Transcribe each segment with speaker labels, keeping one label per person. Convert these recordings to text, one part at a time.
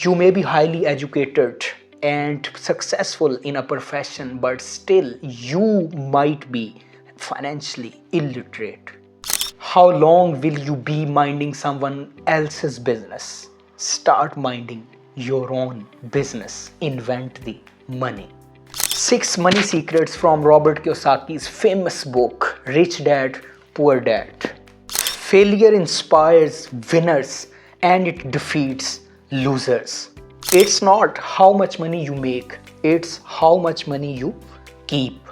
Speaker 1: You may be highly educated and successful in a profession, but still you might be financially illiterate. How long will you be minding someone else's business? Start minding your own business. Invent the money. 6 money secrets from Robert Kiyosaki's famous book, Rich Dad, Poor Dad. Failure inspires winners and it defeats losers. It's not how much money you make, it's how much money you keep.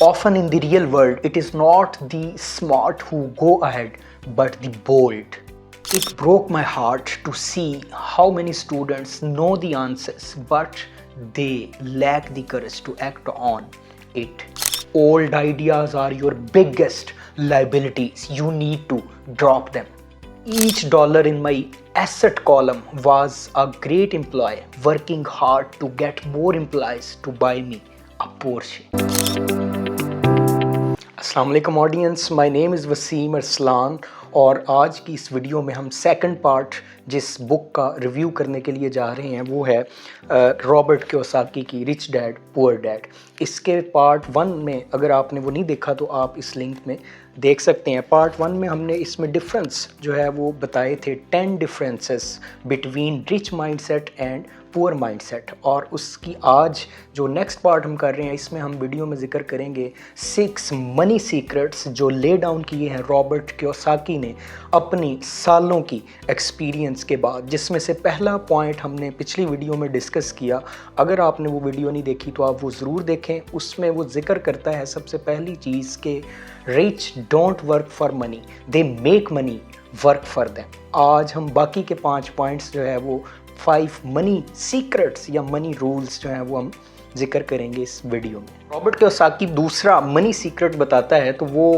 Speaker 1: Often in the real world, it is not the smart who go ahead, but the bold. It broke my heart to see how many students know the answers, but they lack the courage to act on it. Old ideas are your biggest liabilities. You need to drop them. Each dollar in my asset column was a great employee working hard to get more employees to buy me a Porsche. अस्सलाम वालेकुम audience, my name is Waseem Arsalan और आज की इस video में हम second part जिस book का रिव्यू करने के लिए जा रहे हैं वो है रॉबर्ट कियोसाकी की रिच डैड पुअर डैड। इसके पार्ट 1 में अगर आपने वो नहीं देखा तो आप इस लिंक में देख सकते हैं। पार्ट 1 में हमने इसमें डिफरेंस जो है वो बताए थे 10 differences between rich mindset and poor mindset, और उसकी आज जो नेक्स्ट पार्ट हम कर रहे हैं इसमें हम वीडियो में जिक्र करेंगे 6 मनी सीक्रेट्स जो ले डाउन किए हैं रॉबर्ट कियोसाकी ने अपनी सालों की एक्सपीरियंस के बाद, जिसमें से पहला पॉइंट हमने पिछली वीडियो में डिस्कस किया। अगर आपने वो वीडियो नहीं देखी तो आप वो ज़रूर देखें। उसमें वो जिक्र करता है सबसे पहली चीज़ के rich don't work for money, they make money work for them. आज हम बाकी के 5 पॉइंट्स जो है वो 5 मनी सीक्रेट्स या मनी रूल्स जो हैं वो हम जिक्र करेंगे इस वीडियो में। रॉबर्ट कियोसाकी दूसरा मनी सीक्रेट बताता है तो वो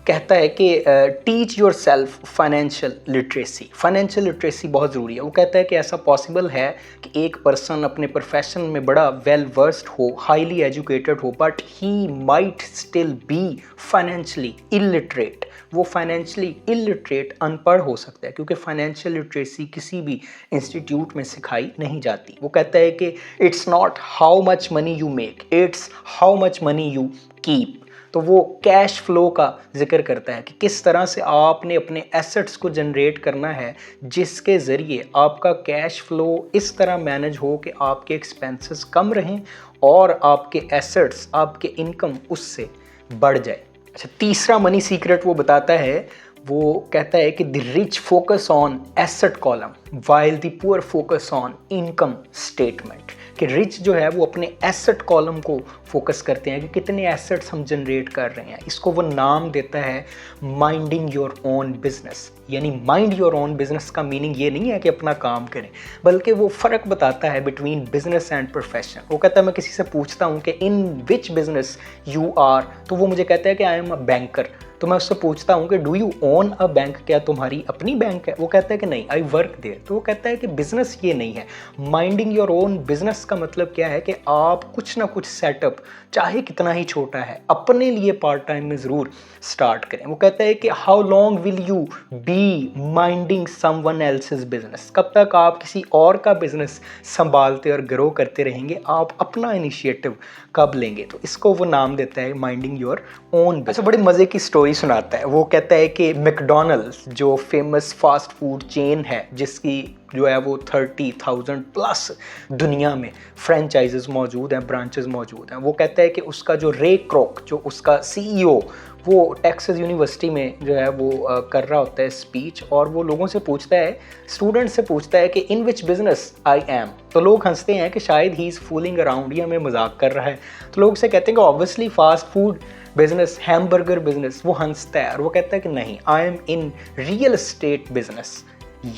Speaker 1: कहता है कि teach your self financial literacy. Financial literacy बहुत ज़रूरी है। वो कहता है कि ऐसा पॉसिबल है कि एक पर्सन अपने प्रोफेशन में बड़ा वेल वर्स्ड हो, हाईली एजुकेटेड हो, but he might still be financially illiterate. वो फाइनेंशियली इलिटरेट अनपढ़ हो सकता है क्योंकि फाइनेंशियल लिटरेसी किसी भी इंस्टीट्यूट में सिखाई नहीं जाती। वो कहता है कि it's not how much money you make, it's how much money you keep. तो वो कैश फ्लो का जिक्र करता है कि किस तरह से आपने अपने एसेट्स को जनरेट करना है जिसके ज़रिए आपका कैश फ्लो इस तरह मैनेज हो कि आपके एक्सपेंसेस कम रहें और आपके एसेट्स, आपके इनकम उससे बढ़ जाए। अच्छा, तीसरा मनी सीक्रेट वो बताता है, वो कहता है कि the rich focus on asset column while the poor focus on income statement. कि रिच जो है वो अपने एसेट कॉलम को फोकस करते हैं कि कितने एसेट्स हम जनरेट कर रहे हैं। इसको वो नाम देता है माइंडिंग योर ओन बिजनेस। यानी माइंड योर ओन बिजनेस का मीनिंग ये नहीं है कि अपना काम करें, बल्कि वो फ़र्क बताता है बिटवीन बिजनेस एंड प्रोफेशन। वो कहता है मैं किसी से पूछता हूँ कि इन विच बिजनेस यू आर, तो वो मुझे कहता है कि आई एम अ बैंकर। तो मैं उससे पूछता हूँ कि do you own a bank, क्या तुम्हारी अपनी बैंक है? वो कहता है कि नहीं, आई वर्क देयर। तो वो कहता है कि बिजनेस ये नहीं है। माइंडिंग योर ओन बिजनेस का मतलब क्या है कि आप कुछ ना कुछ सेटअप, चाहे कितना ही छोटा है, अपने लिए पार्ट टाइम में ज़रूर स्टार्ट करें। वो कहता है कि how long will you be minding someone else's business. कब तक आप किसी और का बिजनेस संभालते और ग्रो करते रहेंगे, आप अपना इनिशिएटिव कब लेंगे? तो इसको वो नाम देता है माइंडिंग योर ओन बिजनेस। अच्छा, बड़ी मज़े की स्टोरी सुनाता है। वो कहता है कि मैकडॉनल्ड्स जो फेमस फास्ट फूड चेन है जिसकी जो है वो 30,000 प्लस दुनिया में फ्रेंचाइजेस मौजूद हैं, ब्रांचेस मौजूद हैं। वो कहता है कि उसका जो रे क्रॉक, जो उसका सीईओ, वो टेक्सास यूनिवर्सिटी में जो है वो कर रहा होता है स्पीच, और वो लोगों से पूछता है, स्टूडेंट से पूछता है कि इन विच बिजनेस आई एम। तो लोग हंसते हैं कि शायद ही इज़ फूलिंग अराउंड, ये हमें मजाक कर रहा है। तो लोग से कहते हैं कि obviously fast food business, hamburger business. वो हंसता है और वो कहता है कि नहीं, I am in real estate business.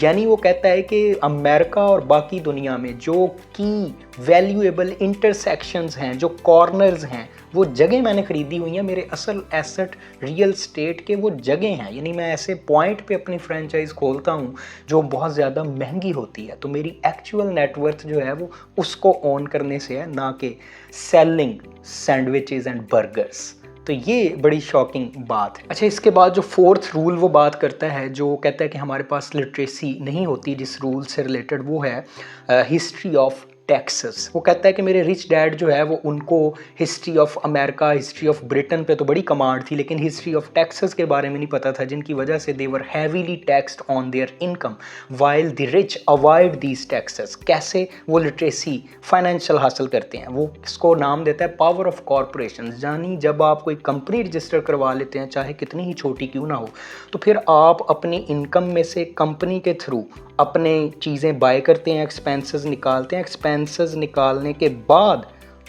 Speaker 1: यानी वो कहता है कि अमेरिका और बाकी दुनिया में जो की वैल्यूएबल इंटरसेक्शंस हैं, जो कॉर्नर्स हैं, वो जगह मैंने ख़रीदी हुई हैं, मेरे असल एसेट रियल स्टेट के वो जगह हैं। यानी मैं ऐसे पॉइंट पे अपनी फ्रेंचाइज खोलता हूँ जो बहुत ज़्यादा महंगी होती है, तो मेरी एक्चुअल नेटवर्थ जो है वो उसको ओन करने से है, ना कि सेलिंग सैंडविचेस एंड बर्गर्स। तो ये बड़ी शॉकिंग बात है। अच्छा, इसके बाद जो फोर्थ रूल वो बात करता है, जो कहता है कि हमारे पास लिटरेसी नहीं होती जिस रूल से रिलेटेड, वो है हिस्ट्री ऑफ टैक्सेस। वो कहता है कि मेरे रिच डैड जो है वो उनको history of America, history of Britain पे तो बड़ी कमांड थी, लेकिन हिस्ट्री ऑफ टैक्सेस के बारे में नहीं पता था, जिनकी वजह से they were heavily taxed on their income while the rich avoid these taxes. कैसे वो लिटरेसी फाइनेंशियल हासिल करते हैं, वो इसको नाम देता है पावर ऑफ कॉरपोरेशन। यानी जब आप कोई कंपनी रजिस्टर करवा लेते हैं, चाहे कितनी ही छोटी क्यों ना हो, तो फिर आप अपनी इनकम में से कंपनी के थ्रू अपने चीज़ें बाय करते हैं, एक्सपेंसेस निकालते हैं। एक्सपेंसेस निकालने के बाद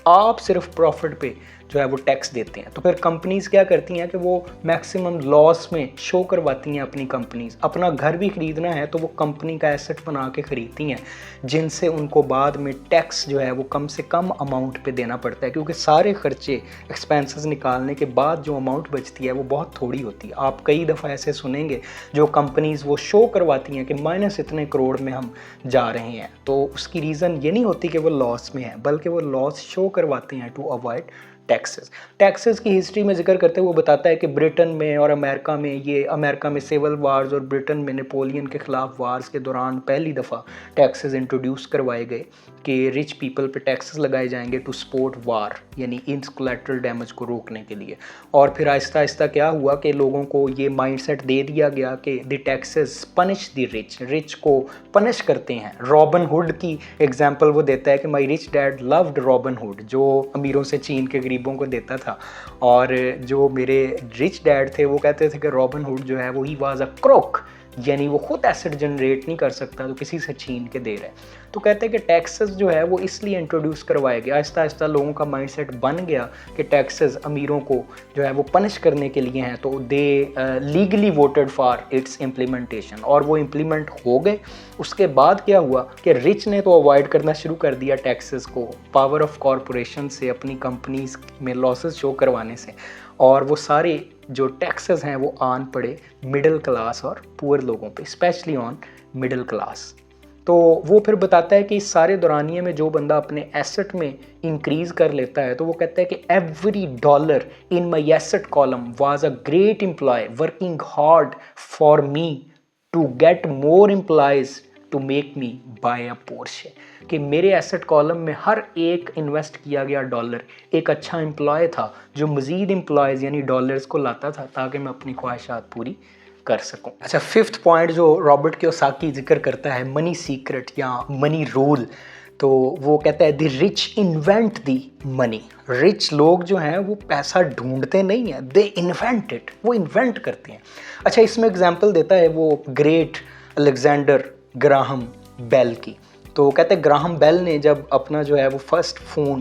Speaker 1: आप सिर्फ प्रॉफिट पे जो है वो टैक्स देते हैं। तो फिर कंपनीज़ क्या करती हैं कि वो मैक्सिमम लॉस में शो करवाती हैं अपनी कंपनीज़। अपना घर भी ख़रीदना है तो वो कंपनी का एसेट बना के ख़रीदती हैं, जिनसे उनको बाद में टैक्स जो है वो कम से कम अमाउंट पे देना पड़ता है, क्योंकि सारे खर्चे एक्सपेंसेस निकालने के बाद जो अमाउंट बचती है वो बहुत थोड़ी होती है। आप कई दफ़ा ऐसे सुनेंगे जो कंपनीज़ वो शो करवाती हैं कि माइनस इतने करोड़ में हम जा रहे हैं, तो उसकी रीज़न ये नहीं होती कि वो लॉस में है, बल्कि वो लॉस शो करवाते हैं टू अवॉइड टैक्सेस की हिस्ट्री में जिक्र करते हुए वो बताता है कि ब्रिटेन में और अमेरिका में, ये अमेरिका में सिविल वार्स और ब्रिटेन में नेपोलियन के ख़िलाफ़ वार्स के दौरान पहली दफ़ा टैक्सेस इंट्रोड्यूस करवाए गए कि रिच पीपल पे टैक्सेस लगाए जाएंगे टू सपोर्ट वार, यानी इन कोलैटरल डैमेज को रोकने के लिए। और फिर आहिस्ता आहिस्ता क्या हुआ कि लोगों को ये माइंडसेट दे दिया गया कि the taxes punish the rich को पनिश करते हैं। रॉबिन हुड की एग्जाम्पल वो देता है कि my rich dad loved Robin Hood, जो अमीरों से छीन के गरीबों को देता था, और जो मेरे रिच डैड थे वो कहते थे कि रॉबिन हुड जो है वो ही वाज अ क्रोक, यानी वो खुद एसेट जनरेट नहीं कर सकता तो किसी से छीन के दे रहा है। तो कहते हैं कि टैक्सेस जो है वो इसलिए इंट्रोड्यूस करवाए गए। आहिस्ता आहिस्ता लोगों का माइंडसेट बन गया कि टैक्सेस अमीरों को जो है वो पनिश करने के लिए हैं, तो they legally voted for its implementation, और वो इम्प्लीमेंट हो गए। उसके बाद क्या हुआ कि रिच ने तो अवॉइड करना शुरू कर दिया टैक्सेस को, पावर ऑफ कॉरपोरेशन से, अपनी कंपनीज में लॉसेस शो करवाने से, और वो सारे जो टैक्सेस हैं वो आन पड़े मिडिल क्लास और पुअर लोगों पे, स्पेशली ऑन मिडिल क्लास। तो वो फिर बताता है कि इस सारे दौरानिए में जो बंदा अपने एसेट में इंक्रीज़ कर लेता है, तो वो कहता है कि every dollar in my asset column was a great employee working hard for me to get more employees to make me buy a Porsche. कि मेरे एसेट कॉलम में हर एक इन्वेस्ट किया गया डॉलर एक अच्छा एम्प्लॉय था जो मज़ीद एम्प्लॉयज़ यानी डॉलर्स को लाता था ताकि मैं अपनी ख्वाहिशात पूरी कर सकूं। अच्छा, फिफ्थ पॉइंट जो रॉबर्ट कियोसाकी जिक्र करता है, मनी सीक्रेट या मनी रूल, तो वो कहता है the rich invent the money. Rich लोग जो हैं वो पैसा ढूंढते नहीं हैं, दे इन्वेंट इट, वो इन्वेंट करते हैं। अच्छा, इसमें एग्जांपल देता है वो ग्रेट अलेक्जेंडर ग्राहम बेल की। तो कहते हैं ग्राहम बेल ने जब अपना जो है वो फर्स्ट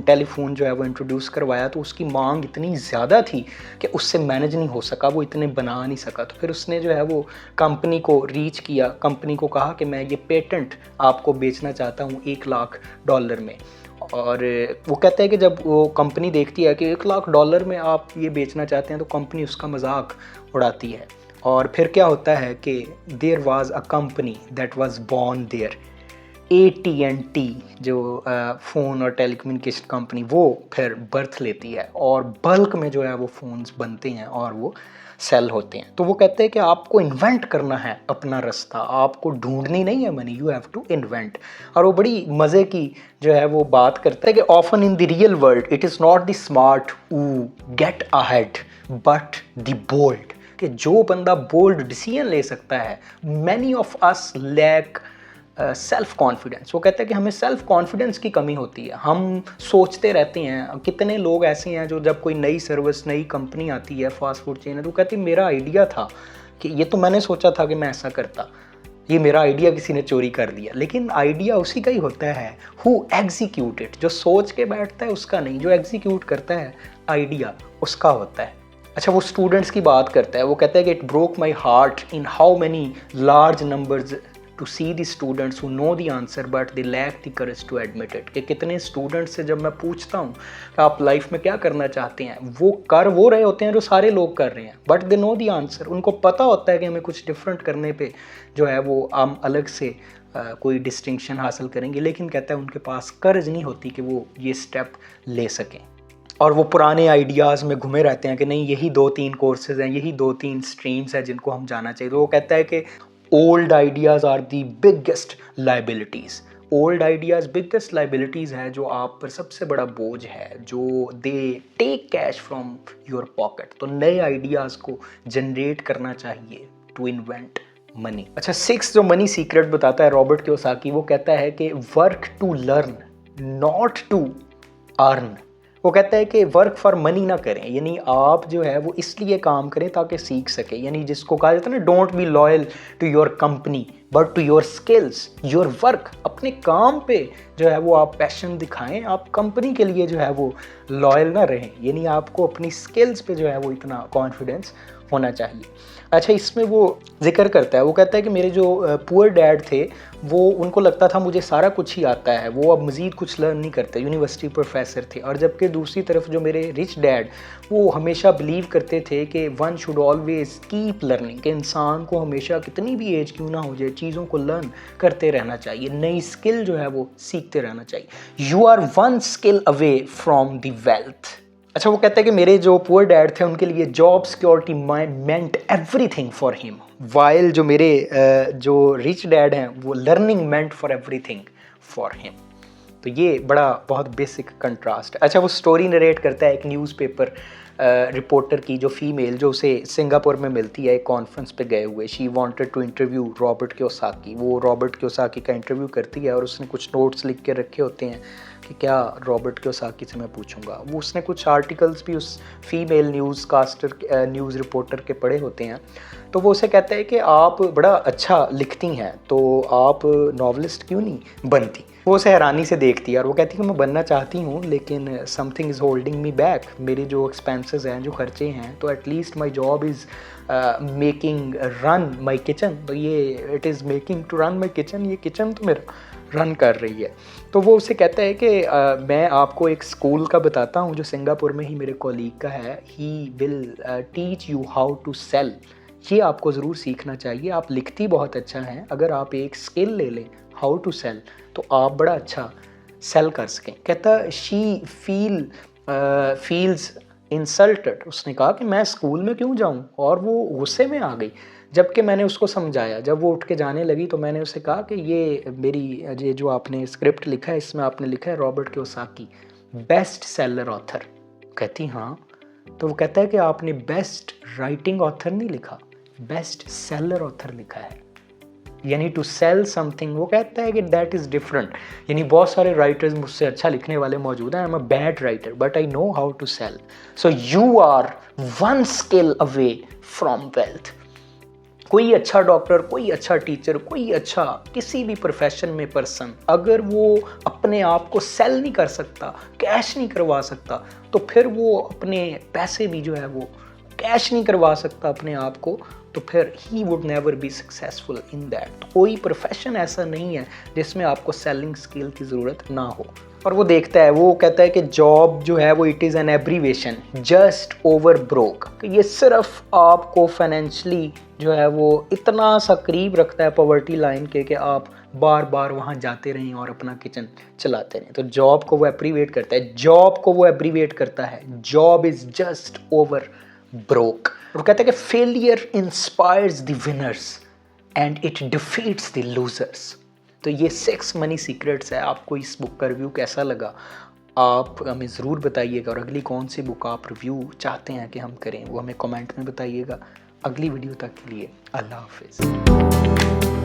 Speaker 1: टेलीफोन जो है वो इंट्रोड्यूस करवाया, तो उसकी मांग इतनी ज़्यादा थी कि उससे मैनेज नहीं हो सका, वो इतने बना नहीं सका। तो फिर उसने जो है वो कंपनी को रीच किया, कंपनी को कहा कि मैं ये पेटेंट आपको बेचना चाहता हूँ $1,00,000 में। और वो कहते हैं कि जब वो कंपनी देखती है कि $1,00,000 में आप ये बेचना चाहते हैं, तो कंपनी उसका मजाक उड़ाती है। और फिर क्या होता है कि there was a company that was born there, AT&T, जो फ़ोन और टेलीकम्युनिकेशन कंपनी, वो फिर बर्थ लेती है और बल्क में जो है वो फ़ोन्स बनते हैं और वो सेल होते हैं। तो वो कहते हैं कि आपको इन्वेंट करना है अपना रास्ता, आपको ढूंढनी नहीं है money, you have to invent. और वो बड़ी मज़े की जो है वो बात करता है कि often in the real world it is not the smart who get ahead but the bold, कि जो बंदा बोल्ड डिसीजन ले सकता है। Many of us lack self confidence. वो कहते हैं कि हमें सेल्फ कॉन्फिडेंस की कमी होती है, हम सोचते रहते हैं। कितने लोग ऐसे हैं जो जब कोई नई सर्विस, नई कंपनी आती है, फास्ट फूड चेन है, तो कहती है मेरा आइडिया था कि ये तो मैंने सोचा था कि मैं ऐसा करता, ये मेरा आइडिया किसी ने चोरी कर लिया। लेकिन आइडिया उसी का ही होता है हु एग्जीक्यूट इट, जो सोच के बैठता है उसका नहीं, जो एग्जीक्यूट करता है आइडिया उसका होता है। अच्छा, वो स्टूडेंट्स की बात करता है, वो कहता है कि it broke my heart in how many large numbers to see the students who know the answer but they lack the courage to admit it. कि कितने स्टूडेंट्स से जब मैं पूछता हूँ कि आप लाइफ में क्या करना चाहते हैं, वो कर वो रहे होते हैं जो सारे लोग कर रहे हैं, but they know the answer. उनको पता होता है कि हमें कुछ डिफरेंट करने पे जो है वो हम अलग से कोई डिस्टिंक्शन हासिल करेंगे, लेकिन कहता है उनके पास करेज नहीं होती कि वो ये स्टेप ले सकें। और वो पुराने आइडियाज़ में घूमे रहते हैं कि नहीं यही 2-3 कोर्सेज़ हैं, यही 2-3 स्ट्रीम्स हैं जिनको हम जाना चाहिए। तो वो कहता है कि old ideas are the biggest liabilities. Old ideas biggest liabilities है, जो आप पर सबसे बड़ा बोझ है, जो they take cash from your pocket. तो नए आइडियाज़ को जनरेट करना चाहिए टू इन्वेंट मनी। अच्छा, 6 जो मनी सीक्रेट बताता है रॉबर्ट कियोसाकी, वो कहता है कि work to learn not to earn. वो कहता है कि वर्क फॉर मनी ना करें, यानी आप जो है वो इसलिए काम करें ताकि सीख सके। यानी जिसको कहा जाता है ना, don't be loyal to your company but to your skills, your work. अपने काम पे जो है वो आप पैशन दिखाएं, आप कंपनी के लिए जो है वो लॉयल ना रहें। यानी आपको अपनी स्किल्स पे जो है वो इतना कॉन्फिडेंस होना चाहिए। अच्छा, इसमें वो जिक्र करता है, वो कहता है कि मेरे जो पुअर डैड थे, वो उनको लगता था मुझे सारा कुछ ही आता है, वो अब मज़ीद कुछ लर्न नहीं करते, यूनिवर्सिटी प्रोफेसर थे। और जबकि दूसरी तरफ जो मेरे रिच डैड, वो हमेशा बिलीव करते थे कि one should always keep learning, कि इंसान को हमेशा कितनी भी एज क्यों ना हो जाए चीज़ों को लर्न करते रहना चाहिए, नई स्किल जो है वो सीखते रहना चाहिए। You are one skill away from the wealth. अच्छा, वो कहता है कि मेरे जो पुअर डैड थे उनके लिए job security meant everything for him, while जो मेरे जो रिच डैड हैं वो learning meant for everything for him. तो ये बड़ा बहुत बेसिक कंट्रास्ट है। अच्छा, वो स्टोरी नरेट करता है एक न्यूज़पेपर रिपोर्टर की, जो फीमेल, जो उसे सिंगापुर में मिलती है एक कॉन्फ्रेंस पे गए हुए। She wanted to interview Robert Kiyosaki. वो रॉबर्ट कियोसाकी का इंटरव्यू करती है और उसने कुछ नोट्स लिख के रखे होते हैं कि क्या रॉबर्ट कियोसाकी से मैं पूछूंगा। वो उसने कुछ आर्टिकल्स भी उस फीमेल न्यूज़ रिपोर्टर के पढ़े होते हैं। तो वो उसे कहता है कि आप बड़ा अच्छा लिखती हैं, तो आप नॉवलिस्ट क्यों नहीं बनती। वो उसे हैरानी से देखती है और वो कहती है कि मैं बनना चाहती हूँ, लेकिन something is holding me back. मेरे जो एक्सपेंसेस हैं, जो खर्चे हैं, तो at least my job is making run my kitchen. तो ये it is making to run my kitchen, ये किचन तो मेरा रन कर रही है। तो वो उसे कहता है कि मैं आपको एक स्कूल का बताता हूँ जो सिंगापुर में ही मेरे कॉलीग का है। He will teach you how to sell. ये आपको ज़रूर सीखना चाहिए। आप लिखती बहुत अच्छा हैं, अगर आप एक स्किल ले लें हाउ टू सेल, तो आप बड़ा अच्छा सेल कर सकें। कहता शी फील्स इंसल्टेड। उसने कहा कि मैं स्कूल में क्यों जाऊं, और वो गुस्से में आ गई। जबकि मैंने उसको समझाया, जब वो उठ के जाने लगी तो मैंने उसे कहा कि ये जो आपने स्क्रिप्ट लिखा है, इसमें आपने लिखा है Robert Kiyosaki best seller author. कहती हाँ। तो वो कहता है कि आपने बेस्ट राइटिंग ऑथर नहीं लिखा, बेस्ट सेलर ऑथर लिखा है, यानी टू सेल समथिंग। वो कहता है कि दैट इज़ डिफरेंट। यानी बहुत सारे राइटर्स मुझसे अच्छा लिखने वाले मौजूद हैं, I am a bad writer but I know how to sell. So you are one skill away from wealth. कोई अच्छा डॉक्टर, कोई अच्छा टीचर, कोई अच्छा किसी भी प्रोफेशन में पर्सन, अगर वो अपने आप को सेल नहीं कर सकता, कैश नहीं करवा सकता, तो फिर वो अपने पैसे भी जो है वो कैश नहीं करवा सकता अपने आप को, तो फिर he would never be successful in that. कोई प्रोफेशन ऐसा नहीं है जिसमें आपको सेलिंग स्किल की ज़रूरत ना हो। और वो देखता है, वो कहता है कि जॉब जो है वो it is an abbreviation just over broke. ये सिर्फ आपको फाइनेंशली जो है वो इतना सा करीब रखता है पॉवर्टी लाइन के कि आप बार बार वहाँ जाते रहें और अपना किचन चलाते रहें। तो जॉब को वो एब्रीवेट करता है, जॉब को वो एब्रीवेट करता है, job is just over broke. वो कहता है कि failure inspires the winners and it defeats the losers. तो ये 6 मनी सीक्रेट्स है। आपको इस बुक का रिव्यू कैसा लगा आप हमें ज़रूर बताइएगा, और अगली कौन सी बुक आप रिव्यू चाहते हैं कि हम करें वो हमें कमेंट में बताइएगा। अगली वीडियो तक के लिए अल्लाह हाफिज़।